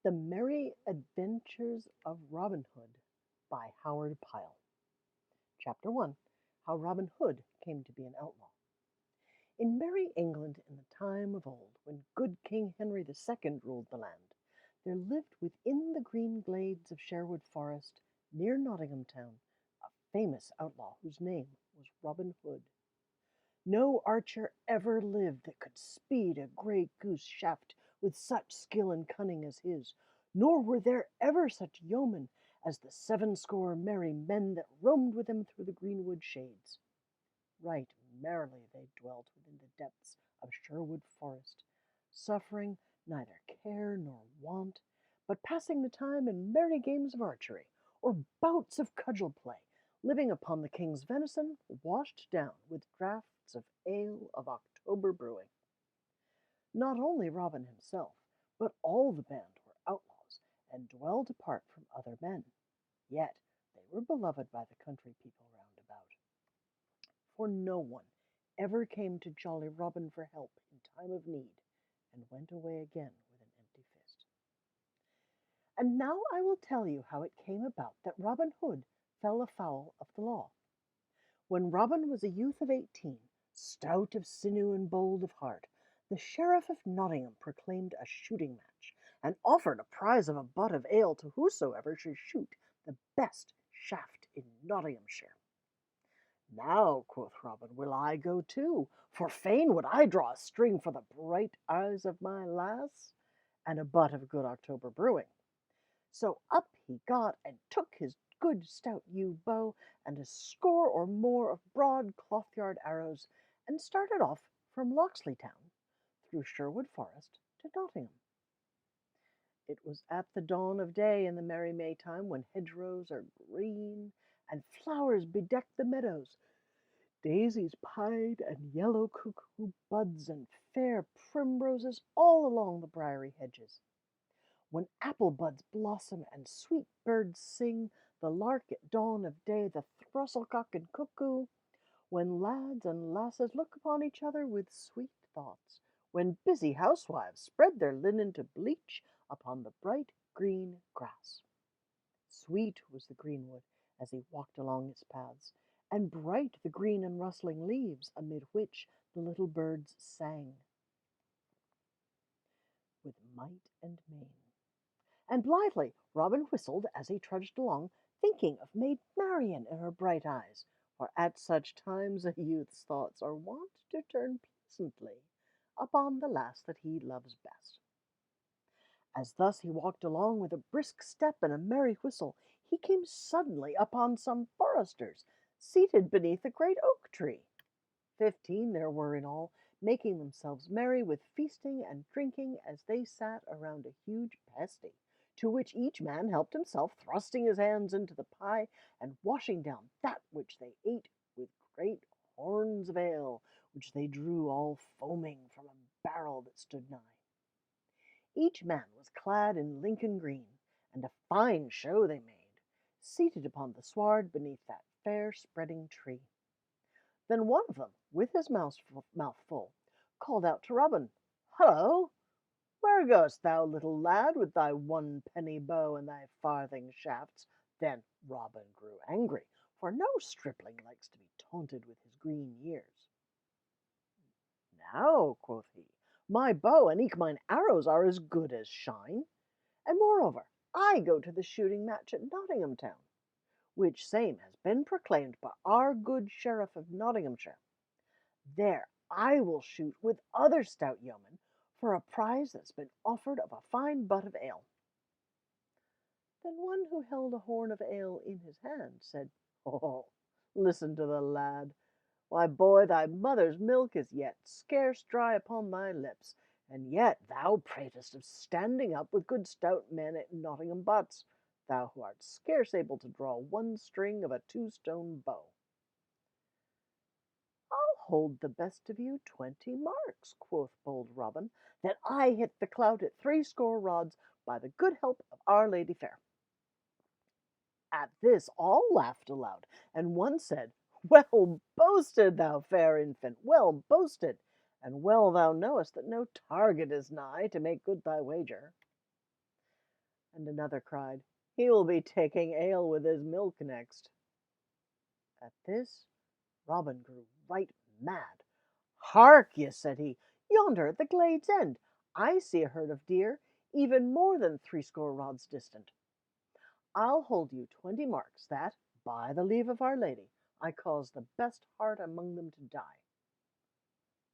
The Merry Adventures of Robin Hood by Howard Pyle. Chapter 1. How Robin Hood Came to be an Outlaw. In merry England in the time of old, when good King Henry II ruled the land, there lived within the green glades of Sherwood Forest, near Nottingham town, a famous outlaw whose name was Robin Hood. No archer ever lived that could speed a grey goose shaft with such skill and cunning as his, nor were there ever such yeomen as the 70 merry men that roamed with him through the greenwood shades. Right merrily they dwelt within the depths of Sherwood Forest, suffering neither care nor want, but passing the time in merry games of archery, or bouts of cudgel play, living upon the king's venison, washed down with draughts of ale of October brewing. Not only Robin himself, but all the band were outlaws, and dwelled apart from other men. Yet they were beloved by the country people round about, for no one ever came to jolly Robin for help in time of need, and went away again with an empty fist. And now I will tell you how it came about that Robin Hood fell afoul of the law. When Robin was a youth of 18, stout of sinew and bold of heart, the Sheriff of Nottingham proclaimed a shooting match, and offered a prize of a butt of ale to whosoever should shoot the best shaft in Nottinghamshire. Now, quoth Robin, will I go too, for fain would I draw a string for the bright eyes of my lass, and a butt of good October brewing. So up he got, and took his good stout yew bow, and a score or more of broad cloth-yard arrows, and started off from Locksley Town, through Sherwood Forest to Nottingham. It was at the dawn of day in the merry May time, when hedgerows are green, and flowers bedeck the meadows, daisies pied, and yellow cuckoo buds, and fair primroses all along the briery hedges. When apple buds blossom and sweet birds sing, the lark at dawn of day, the thrusslecock and cuckoo, when lads and lasses look upon each other with sweet thoughts, when busy housewives spread their linen to bleach upon the bright green grass. Sweet was the greenwood as he walked along its paths, and bright the green and rustling leaves amid which the little birds sang with might and main. And blithely Robin whistled as he trudged along, thinking of Maid Marian in her bright eyes, for at such times a youth's thoughts are wont to turn pleasantly upon the lass that he loves best. As thus he walked along with a brisk step and a merry whistle, he came suddenly upon some foresters seated beneath a great oak tree. 15 there were in all, making themselves merry with feasting and drinking as they sat around a huge pasty, to which each man helped himself, thrusting his hands into the pie, and washing down that which they ate with great horns of ale, which they drew all foaming from a barrel that stood nigh. Each man was clad in Lincoln green, and a fine show they made, seated upon the sward beneath that fair spreading tree. Then one of them, with his mouth full, called out to Robin, "Hullo! Where goest thou, little lad, with thy 1 penny bow and thy farthing shafts?" Then Robin grew angry, for no stripling likes to be taunted with his green years. "Now," quoth he, "my bow and eke mine arrows are as good as shine, and moreover I go to the shooting match at Nottingham town, which same has been proclaimed by our good Sheriff of Nottinghamshire. There I will shoot with other stout yeomen for a prize that's been offered of a fine butt of ale." Then one who held a horn of ale in his hand said, "Oh, listen to the lad. Why, boy, thy mother's milk is yet scarce dry upon thy lips, and yet thou pratest of standing up with good stout men at Nottingham butts, thou who art scarce able to draw 1 string of a 2 stone bow." "I'll hold the best of you 20 marks," quoth bold Robin, "that I hit the clout at 60 rods, by the good help of Our Lady fair." At this all laughed aloud, and one said, "Well boasted, thou fair infant, well boasted, and well thou knowest that no target is nigh to make good thy wager." And another cried, "He will be taking ale with his milk next." At this Robin grew right mad. "Hark ye," said he, "yonder at the glade's end I see a herd of deer, even more than threescore rods distant. I'll hold you 20 marks that, by the leave of Our Lady, I cause the best heart among them to die."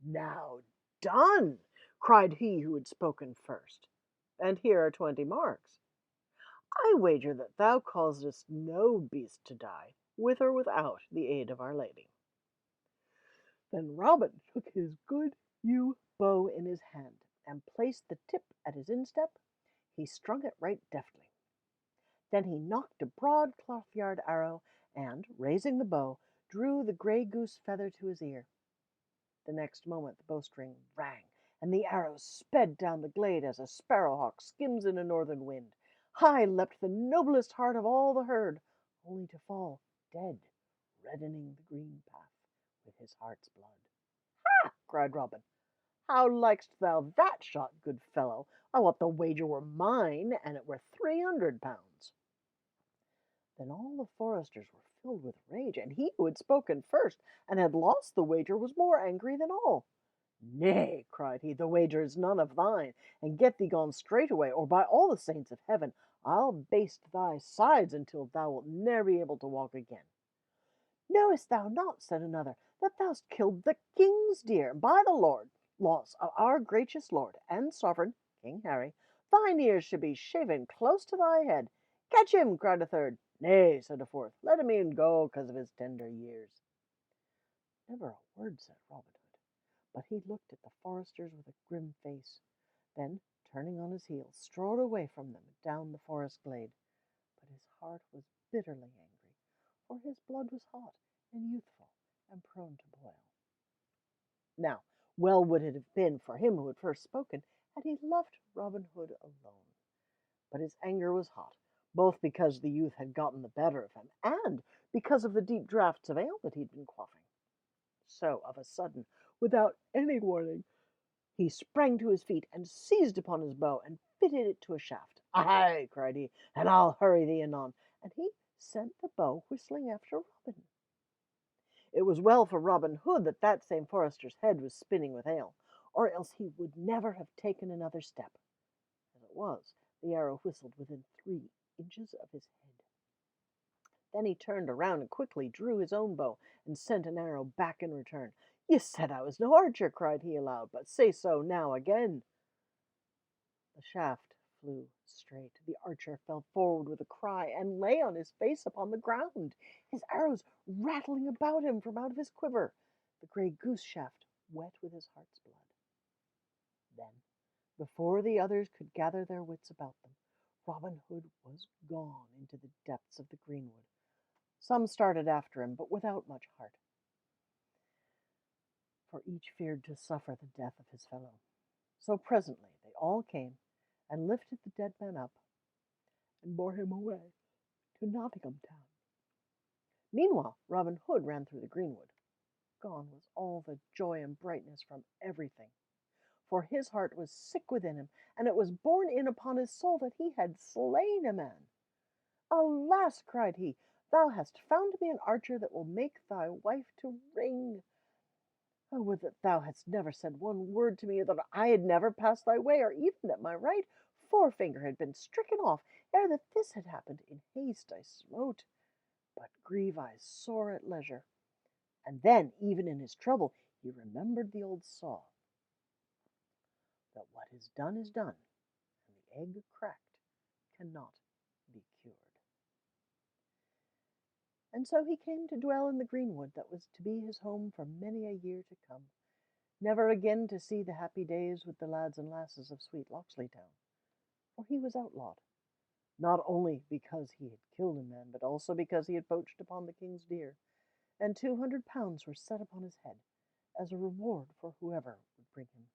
"Now done!" cried he who had spoken first, "and here are 20 marks. I wager that thou causest no beast to die, with or without the aid of Our Lady." Then Robin took his good yew bow in his hand, and placed the tip at his instep. He strung it right deftly. Then he nocked a broad cloth-yard arrow, and, raising the bow, drew the gray goose feather to his ear. The next moment the bowstring rang, and the arrow sped down the glade as a sparrowhawk skims in a northern wind. High leapt the noblest heart of all the herd, only to fall dead, reddening the green path with his heart's blood. "Ha!" cried Robin. "How likest thou that shot, good fellow? I wot the wager were mine, and it were 300 pounds." Then all the foresters were filled with rage, and he who had spoken first and had lost the wager was more angry than all. "Nay," cried he, "the wager is none of thine, and get thee gone straightway, or by all the saints of heaven, I'll baste thy sides until thou wilt ne'er be able to walk again." "Knowest thou not," said another, "that thou'st killed the king's deer? By the laws of our gracious lord and sovereign, King Harry, thine ears should be shaven close to thy head." "Catch him!" cried a third. "Nay," said a fourth, "let him e'en go, 'cause of his tender years." Never a word said Robin Hood, but he looked at the foresters with a grim face. Then, turning on his heel, strode away from them down the forest glade. But his heart was bitterly angry, for his blood was hot and youthful and prone to boil. Now, well would it have been for him who had first spoken had he left Robin Hood alone. But his anger was hot, both because the youth had gotten the better of him, and because of the deep draughts of ale that he had been quaffing. So, of a sudden, without any warning, he sprang to his feet and seized upon his bow and fitted it to a shaft. "Aye," cried he, "and I'll hurry thee anon." And he sent the bow whistling after Robin. It was well for Robin Hood that that same forester's head was spinning with ale, or else he would never have taken another step. As it was, the arrow whistled within 3 inches of his head. Then he turned around and quickly drew his own bow and sent an arrow back in return. "You said I was no archer," cried he aloud, "but say so now again." The shaft flew straight. The archer fell forward with a cry and lay on his face upon the ground, his arrows rattling about him from out of his quiver, the gray goose shaft wet with his heart's blood. Then, before the others could gather their wits about them, Robin Hood was gone into the depths of the greenwood. Some started after him, but without much heart, for each feared to suffer the death of his fellow. So presently they all came and lifted the dead man up and bore him away to Nottingham town. Meanwhile Robin Hood ran through the greenwood. Gone was all the joy and brightness from everything, for his heart was sick within him, and it was borne in upon his soul that he had slain a man. "Alas!" cried he, "thou hast found me an archer that will make thy wife to ring. I would that thou hadst never said one word to me, or that I had never passed thy way, or even that my right forefinger had been stricken off, ere that this had happened. In haste I smote, but grieve I sore at leisure." And then, even in his trouble, he remembered the old saw, that what is done, and the egg cracked cannot be cured. And so he came to dwell in the greenwood that was to be his home for many a year to come, never again to see the happy days with the lads and lasses of sweet Locksley Town. For he was outlawed, not only because he had killed a man, but also because he had poached upon the king's deer, and 200 pounds were set upon his head as a reward for whoever would bring him